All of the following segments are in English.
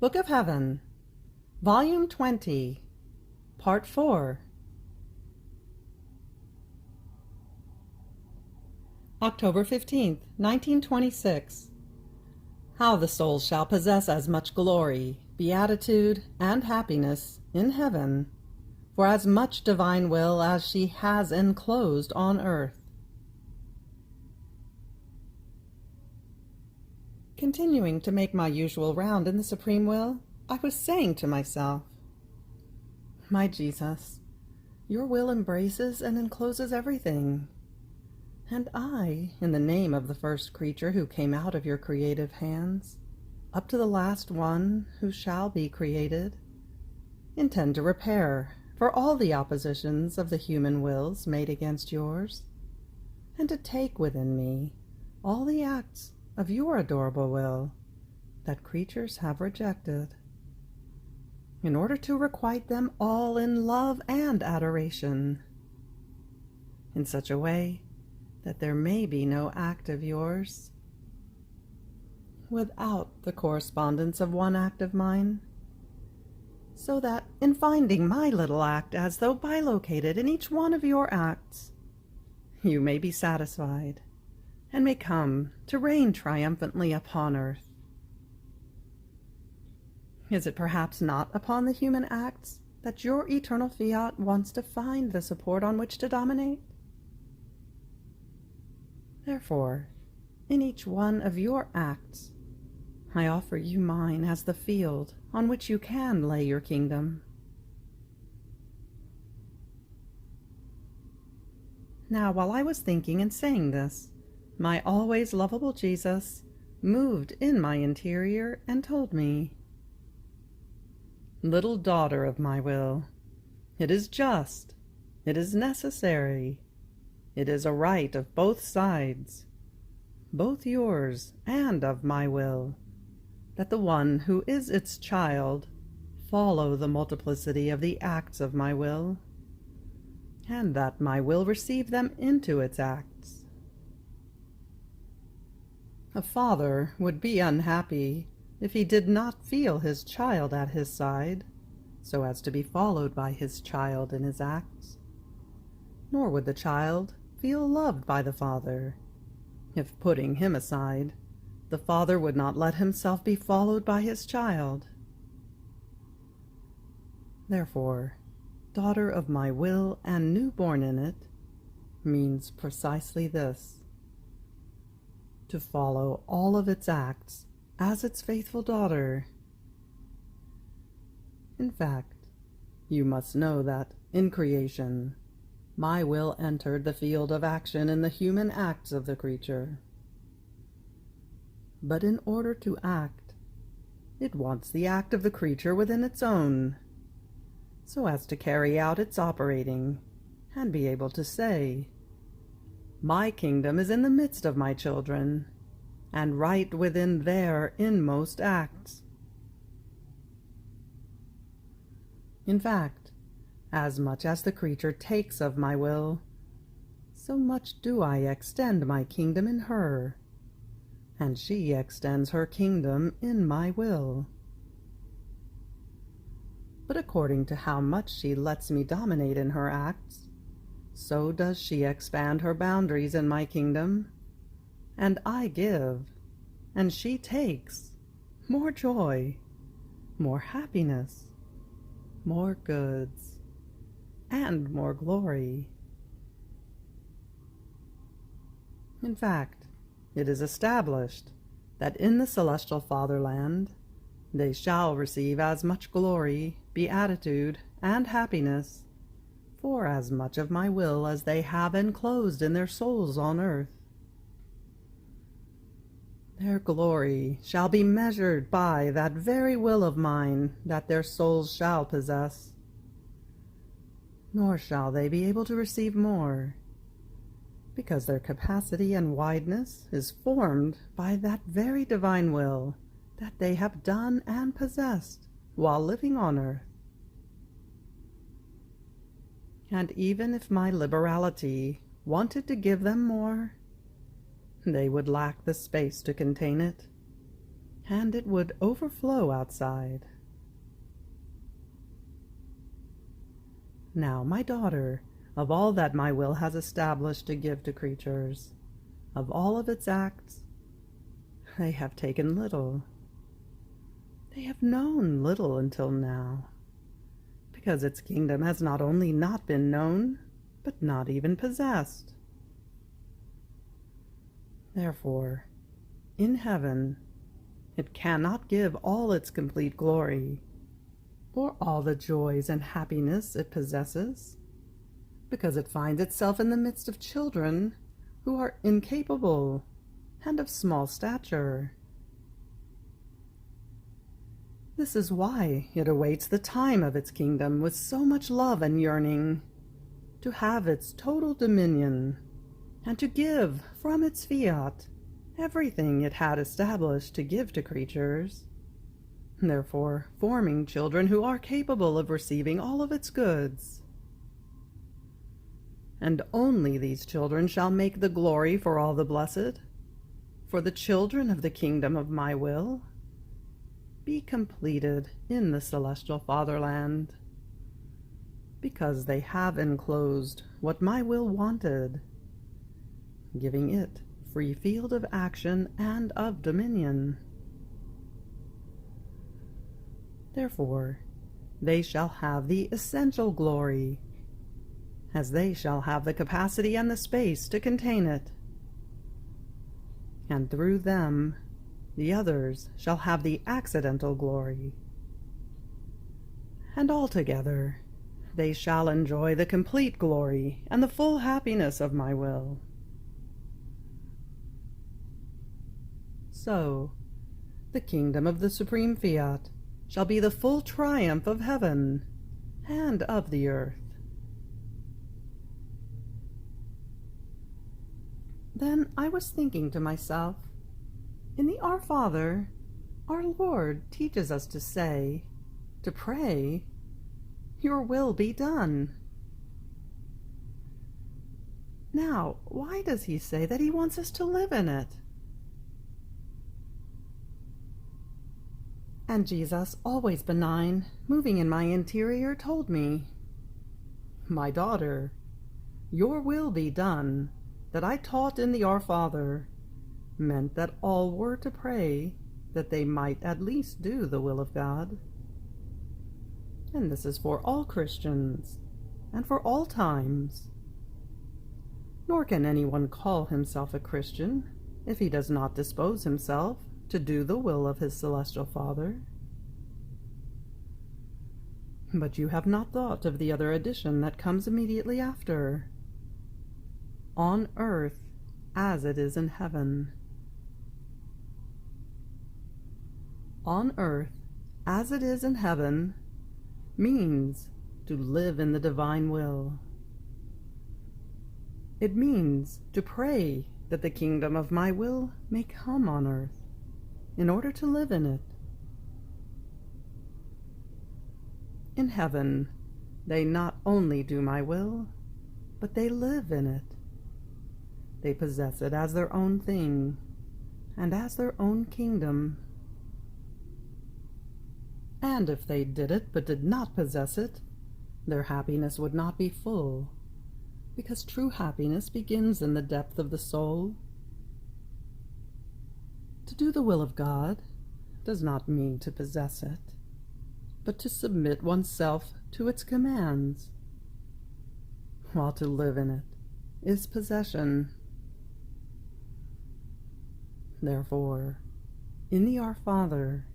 Book of Heaven, Volume 20, Part 4. October 15th, 1926. How the soul shall possess as much glory, beatitude, and happiness in heaven, for as much divine will as she has enclosed on earth. Continuing to make my usual round in the supreme will, I was saying to myself, "My Jesus, your will embraces and encloses everything. And I, in the name of the first creature who came out of your creative hands, up to the last one who shall be created, intend to repair for all the oppositions of the human wills made against yours, and to take within me all the acts of your adorable will that creatures have rejected, in order to requite them all in love and adoration, in such a way that there may be no act of yours without the correspondence of one act of mine, so that in finding my little act as though bilocated in each one of your acts, you may be satisfied and may come to reign triumphantly upon earth. Is it perhaps not upon the human acts that your eternal Fiat wants to find the support on which to dominate? Therefore, in each one of your acts, I offer you mine as the field on which you can lay your kingdom. Now, while I was thinking and saying this, my always lovable Jesus moved in my interior and told me, "Little daughter of my will, it is just, it is necessary, it is a right of both sides, both yours and of my will, that the one who is its child follow the multiplicity of the acts of my will, and that my will receive them into its acts. A father would be unhappy if he did not feel his child at his side, so as to be followed by his child in his acts. Nor would the child feel loved by the father, if, putting him aside, the father would not let himself be followed by his child. Therefore, daughter of my will and newborn in it, means precisely this: to follow all of its acts as its faithful daughter. In fact, you must know that, in creation, my will entered the field of action in the human acts of the creature. But in order to act, it wants the act of the creature within its own, so as to carry out its operating, and be able to say, 'My kingdom is in the midst of my children, and right within their inmost acts.' In fact, as much as the creature takes of my will, so much do I extend my kingdom in her, and she extends her kingdom in my will. But according to how much she lets me dominate in her acts, so does she expand her boundaries in my kingdom, and I give, and she takes, more joy, more happiness, more goods, and more glory. In fact, it is established that in the celestial fatherland they shall receive as much glory, beatitude, and happiness for as much of my will as they have enclosed in their souls on earth. Their glory shall be measured by that very will of mine that their souls shall possess, nor shall they be able to receive more, because their capacity and wideness is formed by that very divine will that they have done and possessed while living on earth. And even if my liberality wanted to give them more, they would lack the space to contain it, and it would overflow outside. Now, my daughter, of all that my will has established to give to creatures, of all of its acts, they have taken little. They have known little until now, because its kingdom has not only not been known, but not even possessed. Therefore, in heaven, it cannot give all its complete glory, or all the joys and happiness it possesses, because it finds itself in the midst of children who are incapable and of small stature. This is why it awaits the time of its kingdom with so much love and yearning, to have its total dominion, and to give from its fiat everything it had established to give to creatures, therefore forming children who are capable of receiving all of its goods. And only these children shall make the glory for all the blessed, for the children of the kingdom of my will be completed in the celestial fatherland, because they have enclosed what my will wanted, giving it free field of action and of dominion. Therefore, they shall have the essential glory, as they shall have the capacity and the space to contain it. And through them, the others shall have the accidental glory. And altogether, they shall enjoy the complete glory and the full happiness of my will. So, the kingdom of the supreme fiat shall be the full triumph of heaven and of the earth. Then I was thinking to myself, in the Our Father, our Lord teaches us to say, to pray, "Your will be done." Now, why does he say that he wants us to live in it? And Jesus, always benign, moving in my interior, told me, "My daughter, your will be done," that I taught in the Our Father, meant that all were to pray that they might at least do the will of God. And this is for all Christians, and for all times. Nor can anyone call himself a Christian if he does not dispose himself to do the will of his celestial Father. But you have not thought of the other addition that comes immediately after. On earth as it is in heaven. On earth as it is in heaven means to live in the divine will. It means to pray that the kingdom of my will may come on earth, in order to live in it. In heaven, they not only do my will, but they live in it. They possess it as their own thing, and as their own kingdom. And if they did it but did not possess it, their happiness would not be full, because true happiness begins in the depth of the soul. To do the will of God does not mean to possess it, but to submit oneself to its commands, while to live in it is possession. Therefore, in the Our Father,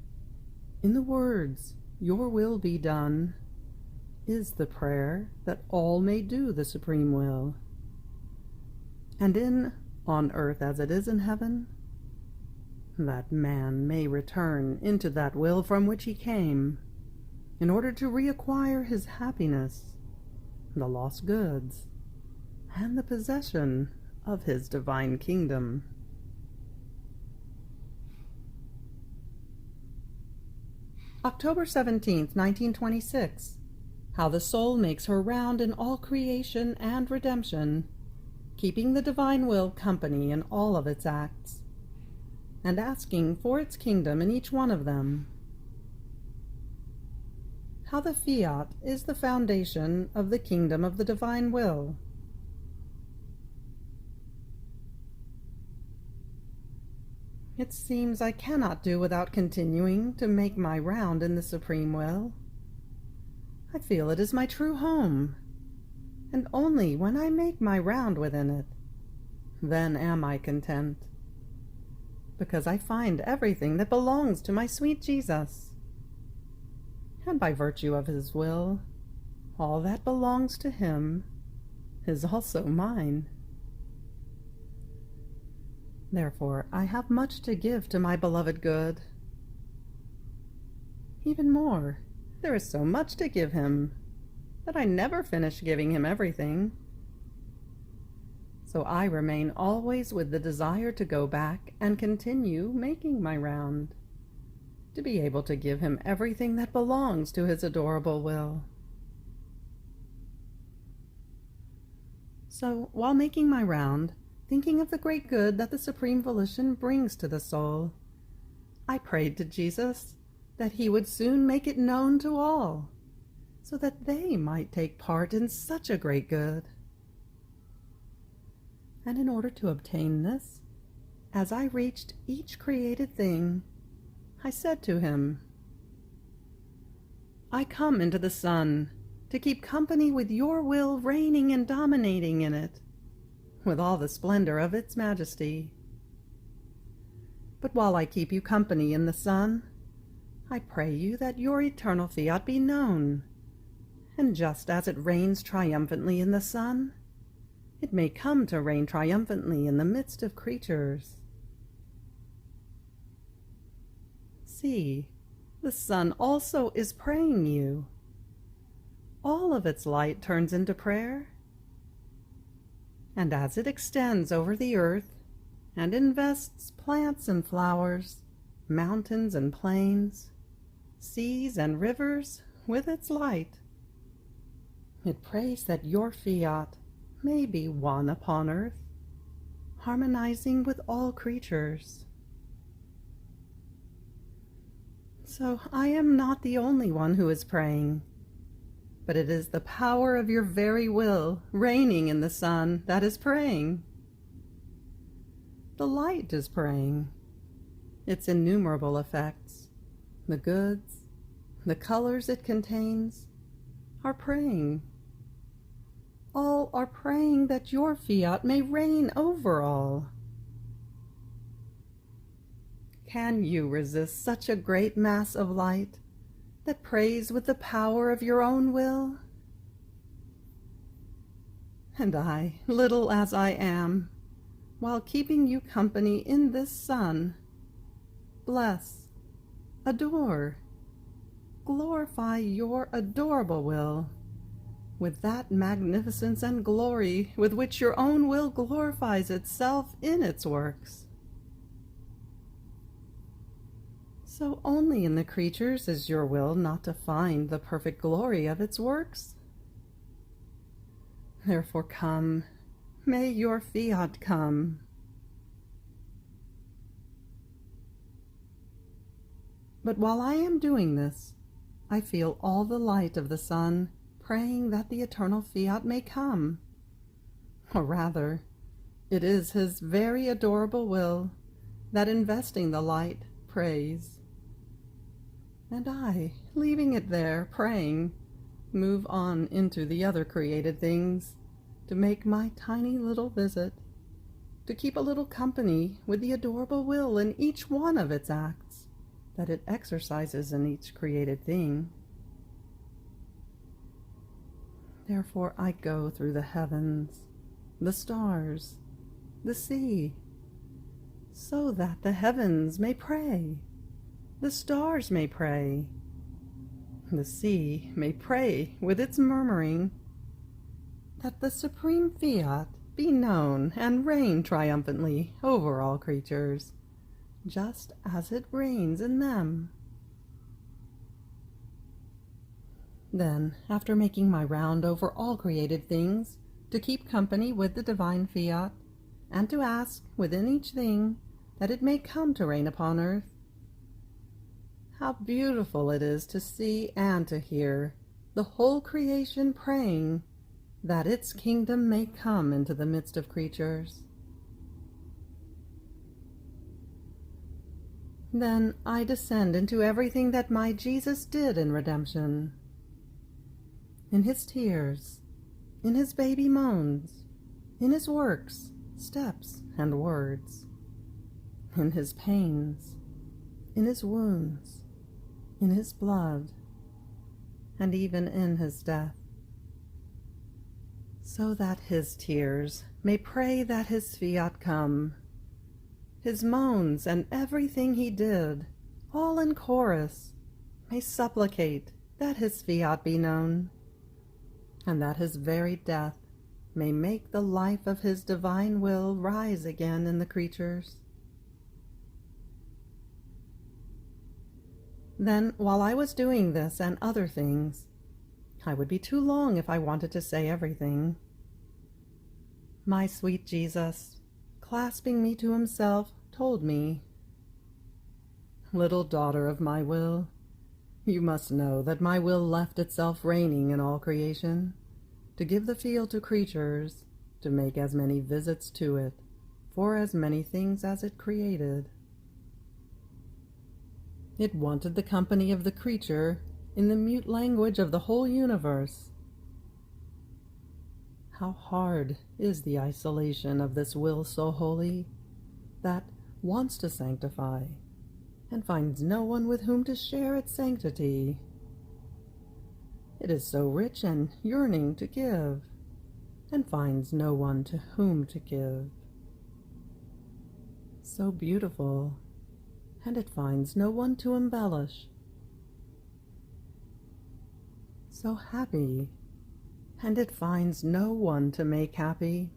in the words, "Your will be done," is the prayer that all may do the supreme will. And in "On earth as it is in heaven," that man may return into that will from which he came, in order to reacquire his happiness, the lost goods, and the possession of his divine kingdom. October 17th, 1926. How the soul makes her round in all creation and redemption, keeping the divine will company in all of its acts, and asking for its kingdom in each one of them. How the Fiat is the foundation of the kingdom of the divine will. It seems I cannot do without continuing to make my round in the supreme will. I feel it is my true home, and only when I make my round within it, then am I content, because I find everything that belongs to my sweet Jesus. And by virtue of his will, all that belongs to him is also mine. Therefore, I have much to give to my beloved good. Even more, there is so much to give him that I never finish giving him everything. So I remain always with the desire to go back and continue making my round, to be able to give him everything that belongs to his adorable will. So, while making my round, thinking of the great good that the Supreme Volition brings to the soul, I prayed to Jesus that he would soon make it known to all, so that they might take part in such a great good. And in order to obtain this, as I reached each created thing, I said to him, I come into the sun to keep company with your will reigning and dominating in it, with all the splendor of its majesty. But while I keep you company in the sun, I pray you that your eternal Fiat be known, and just as it reigns triumphantly in the sun, it may come to reign triumphantly in the midst of creatures. See, the sun also is praying you. All of its light turns into prayer. And as it extends over the earth and invests plants and flowers, mountains and plains, seas and rivers with its light, it prays that your Fiat may be one upon earth, harmonizing with all creatures. So I am not the only one who is praying, but it is the power of your very will reigning in the sun that is praying. The light is praying. Its innumerable effects, the goods, the colors it contains, are praying. All are praying that your Fiat may reign over all. Can you resist such a great mass of light that prays with the power of your own will? And I, little as I am, while keeping you company in this sun, bless, adore, glorify your adorable will with that magnificence and glory with which your own will glorifies itself in its works. So only in the creatures is your will not to find the perfect glory of its works. Therefore come, may your Fiat come. But while I am doing this, I feel all the light of the sun praying that the eternal Fiat may come. Or rather, it is his very adorable will that investing the light prays. And I, leaving it there, praying, move on into the other created things, to make my tiny little visit, to keep a little company with the adorable will in each one of its acts that it exercises in each created thing. Therefore I go through the heavens, the stars, the sea, so that the heavens may pray, the stars may pray, the sea may pray with its murmuring, that the supreme Fiat be known and reign triumphantly over all creatures, just as it reigns in them. Then, after making my round over all created things, to keep company with the divine Fiat, and to ask within each thing that it may come to reign upon earth. How beautiful it is to see and to hear the whole creation praying that its kingdom may come into the midst of creatures. Then I descend into everything that my Jesus did in redemption. In his tears, in his baby moans, in his works, steps, and words, in his pains, in his wounds, in his blood, and even in his death, so that his tears may pray that his fiat come, his moans and everything he did, all in chorus, may supplicate that his fiat be known, and that his very death may make the life of his divine will rise again in the creatures. Then, while I was doing this and other things, I would be too long if I wanted to say everything, my sweet Jesus, clasping me to himself, told me, "Little daughter of my will, you must know that my will left itself reigning in all creation, to give the field to creatures, to make as many visits to it, for as many things as it created. It wanted the company of the creature in the mute language of the whole universe. How hard is the isolation of this will so holy, that wants to sanctify, and finds no one with whom to share its sanctity. It is so rich and yearning to give, and finds no one to whom to give. So beautiful, and it finds no one to embellish. So happy, and it finds no one to make happy.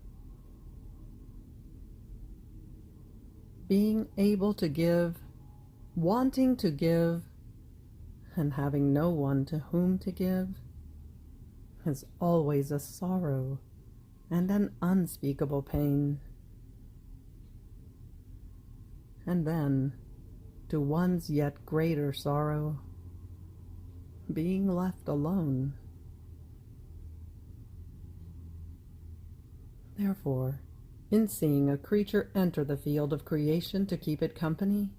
Being able to give, wanting to give, and having no one to whom to give, is always a sorrow and an unspeakable pain. And then, to one's yet greater sorrow, being left alone. Therefore, in seeing a creature enter the field of creation to keep it company,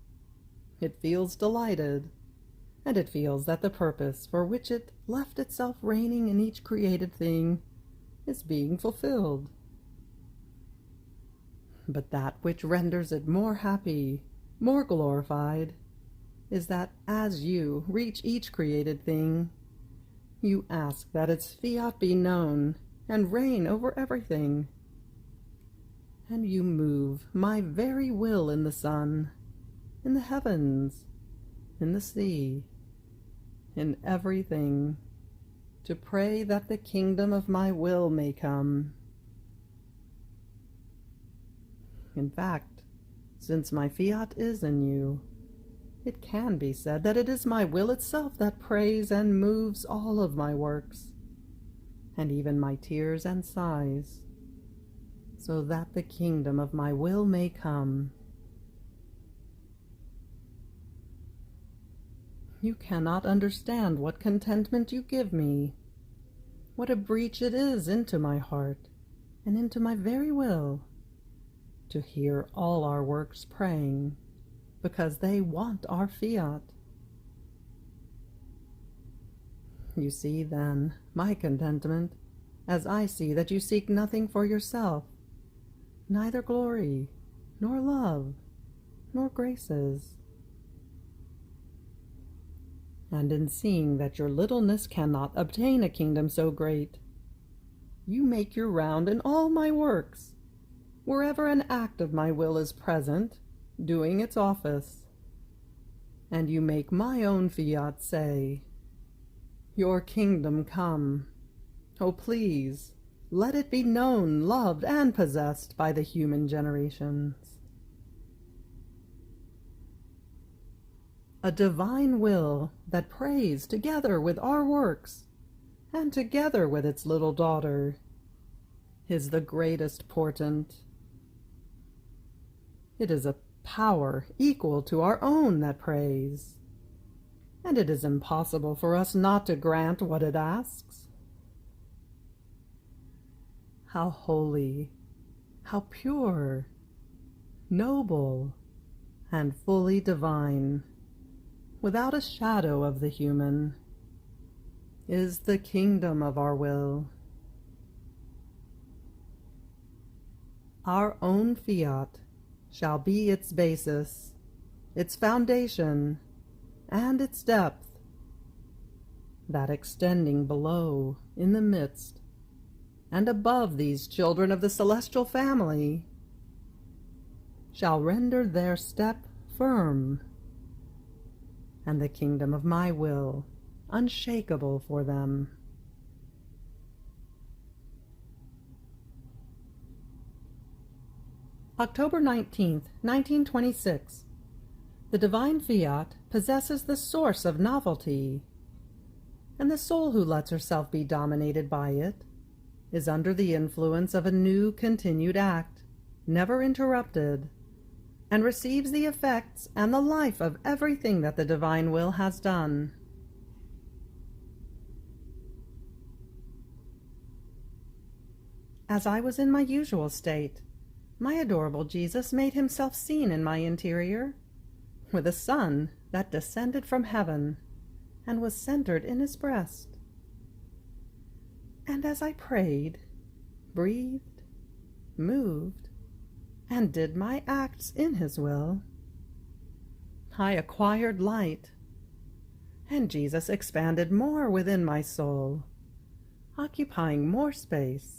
it feels delighted, and it feels that the purpose for which it left itself reigning in each created thing is being fulfilled. But that which renders it more happy, more glorified, is that as you reach each created thing, you ask that its fiat be known and reign over everything. And you move my very will in the sun, in the heavens, in the sea, in everything, to pray that the kingdom of my will may come. In fact, since my fiat is in you, it can be said that it is my will itself that prays and moves all of my works, and even my tears and sighs, so that the kingdom of my will may come. You cannot understand what contentment you give me, what a breach it is into my heart and into my very will, to hear all our works praying, because they want our fiat. You see, then, my contentment, as I see that you seek nothing for yourself, neither glory, nor love, nor graces. And in seeing that your littleness cannot obtain a kingdom so great, you make your round in all my works, wherever an act of my will is present, doing its office. And you make my own fiat say, "Your kingdom come. Oh, please, let it be known, loved, and possessed by the human generations." A divine will that prays together with our works, and together with its little daughter, is the greatest portent. It is a power equal to our own that prays, and it is impossible for us not to grant what it asks. How holy, how pure, noble, and fully divine, without a shadow of the human, is the kingdom of our will. Our own fiat shall be its basis, its foundation, and its depth, that extending below, in the midst, and above these children of the celestial family, shall render their step firm, and the kingdom of my will unshakable for them. October 19th, 1926. The divine fiat possesses the source of novelty, and the soul who lets herself be dominated by it is under the influence of a new continued act, never interrupted, and receives the effects and the life of everything that the divine will has done. As I was in my usual state, my adorable Jesus made himself seen in my interior, with a sun that descended from heaven and was centered in his breast. And as I prayed, breathed, moved, and did my acts in his will, I acquired light, and Jesus expanded more within my soul, occupying more space.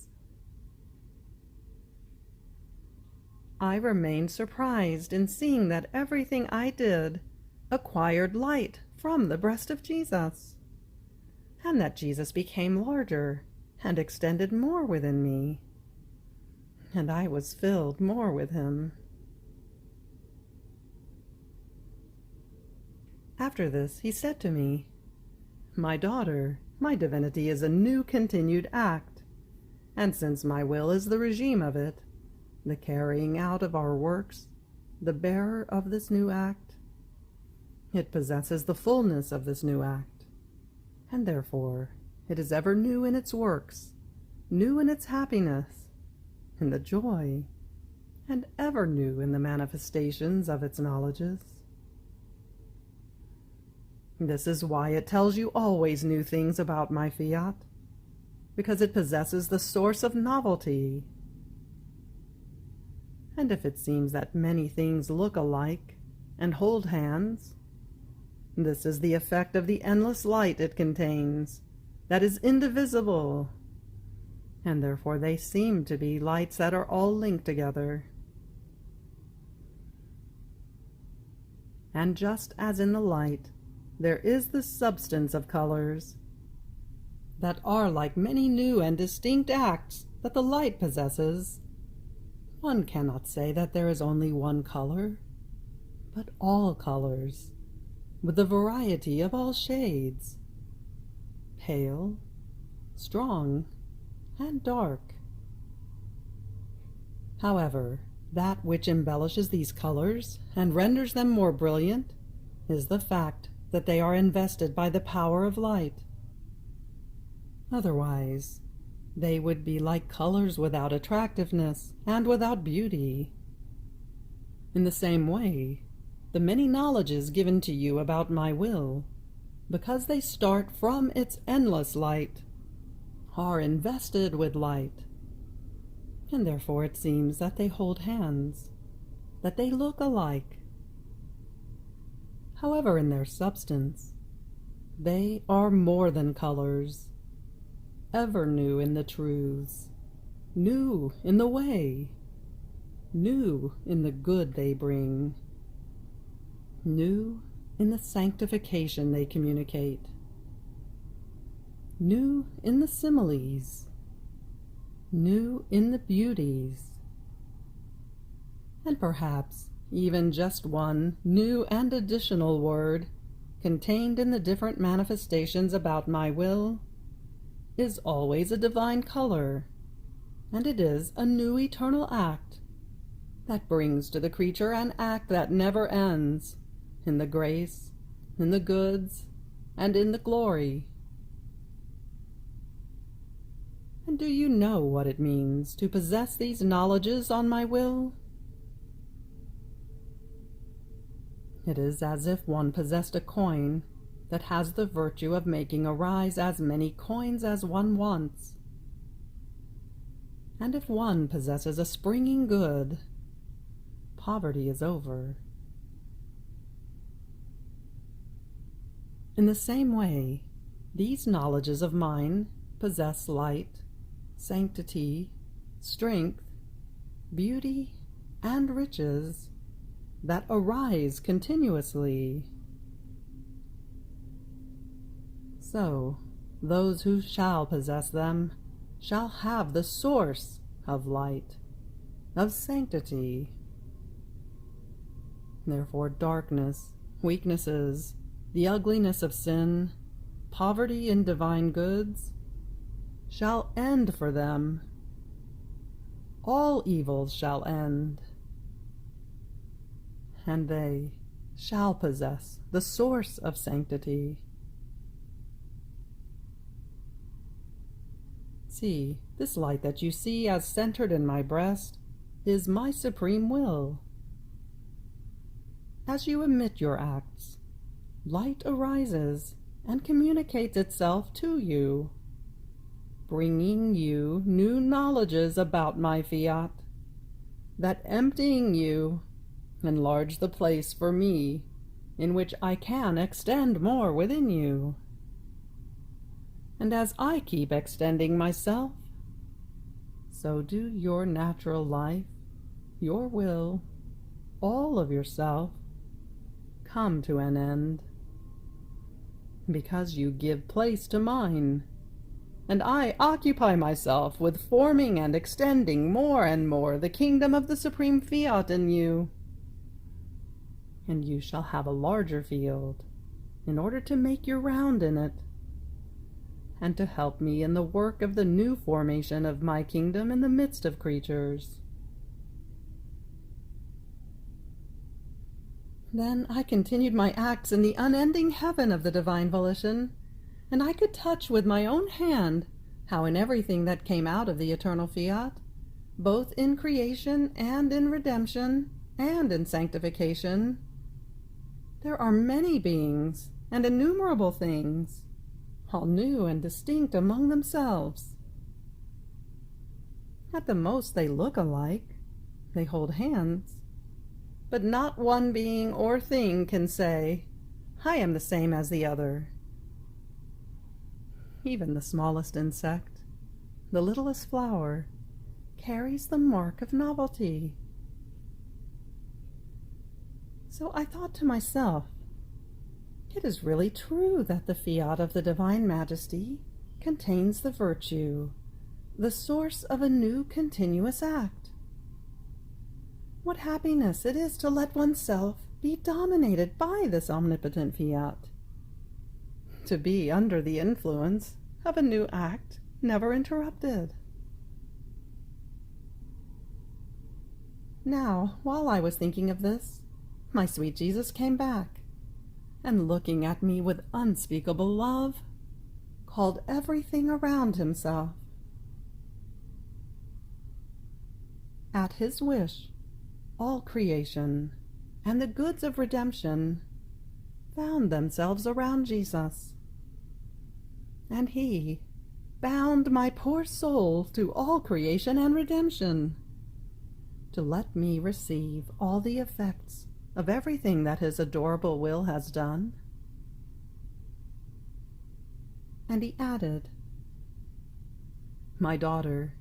I remained surprised in seeing that everything I did acquired light from the breast of Jesus, and that Jesus became larger and extended more within me, and I was filled more with him. After this, he said to me, "My daughter, my divinity is a new continued act, and since my will is the regime of it, the carrying out of our works, the bearer of this new act, it possesses the fullness of this new act, and therefore it is ever new in its works, new in its happiness, in the joy, and ever new in the manifestations of its knowledges. This is why it tells you always new things about my fiat, because it possesses the source of novelty. And if it seems that many things look alike and hold hands, this is the effect of the endless light it contains, that is indivisible, and therefore they seem to be lights that are all linked together. And just as in the light, there is the substance of colors, that are like many new and distinct acts that the light possesses, one cannot say that there is only one color, but all colors, with the variety of all shades, pale, strong, and dark. However, that which embellishes these colors and renders them more brilliant is the fact that they are invested by the power of light. Otherwise, they would be like colors without attractiveness and without beauty. In the same way, the many knowledges given to you about my will, because they start from its endless light, are invested with light, and therefore it seems that they hold hands, that they look alike. However, in their substance, they are more than colors, ever new in the truths, new in the way, new in the good they bring, new in the sanctification they communicate, new in the similes, new in the beauties, and perhaps even just one new and additional word contained in the different manifestations about my will is always a divine color, and it is a new eternal act that brings to the creature an act that never ends, in the grace, in the goods, and in the glory. And do you know what it means to possess these knowledges on my will? It is as if one possessed a coin that has the virtue of making arise as many coins as one wants. And if one possesses a springing good, poverty is over. In the same way, these knowledges of mine possess light, sanctity, strength, beauty, and riches that arise continuously. So, those who shall possess them shall have the source of light, of sanctity. Therefore darkness, weaknesses, the ugliness of sin, poverty in divine goods, shall end for them. All evils shall end, and they shall possess the source of sanctity. See, this light that you see as centered in my breast is my supreme will. As you emit your acts, light arises and communicates itself to you, bringing you new knowledges about my fiat, that emptying you, enlarge the place for me in which I can extend more within you. And as I keep extending myself, so do your natural life, your will, all of yourself, come to an end, because you give place to mine, and I occupy myself with forming and extending more and more the kingdom of the supreme fiat in you. And you shall have a larger field, in order to make your round in it, and to help me in the work of the new formation of my kingdom in the midst of creatures. Then I continued my acts in the unending heaven of the divine volition, and I could touch with my own hand how in everything that came out of the eternal fiat, both in creation and in redemption and in sanctification, there are many beings and innumerable things, all new and distinct among themselves. At the most they look alike, they hold hands, but not one being or thing can say, I am the same as the other. Even the smallest insect, the littlest flower, carries the mark of novelty. So I thought to myself, it is really true that the fiat of the Divine Majesty contains the virtue, the source of a new continuous act. What happiness it is to let oneself be dominated by this omnipotent fiat, to be under the influence of a new act never interrupted. Now, while I was thinking of this, my sweet Jesus came back, and looking at me with unspeakable love, called everything around himself. At his wish, all creation and the goods of redemption found themselves around Jesus, and he bound my poor soul to all creation and redemption, to let me receive all the effects of everything that his adorable will has done. And he added, my daughter,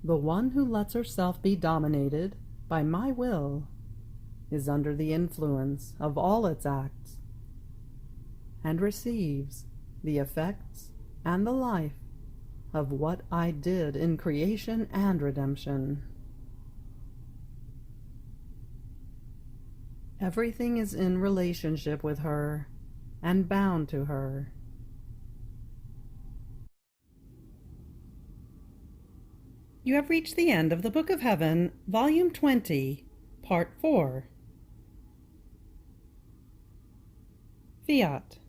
the one who lets herself be dominated by my will is under the influence of all its acts, and receives the effects and the life of what I did in creation and redemption. Everything is in relationship with her and bound to her. You have reached the end of the Book of Heaven, Volume 20, Part 4. Fiat.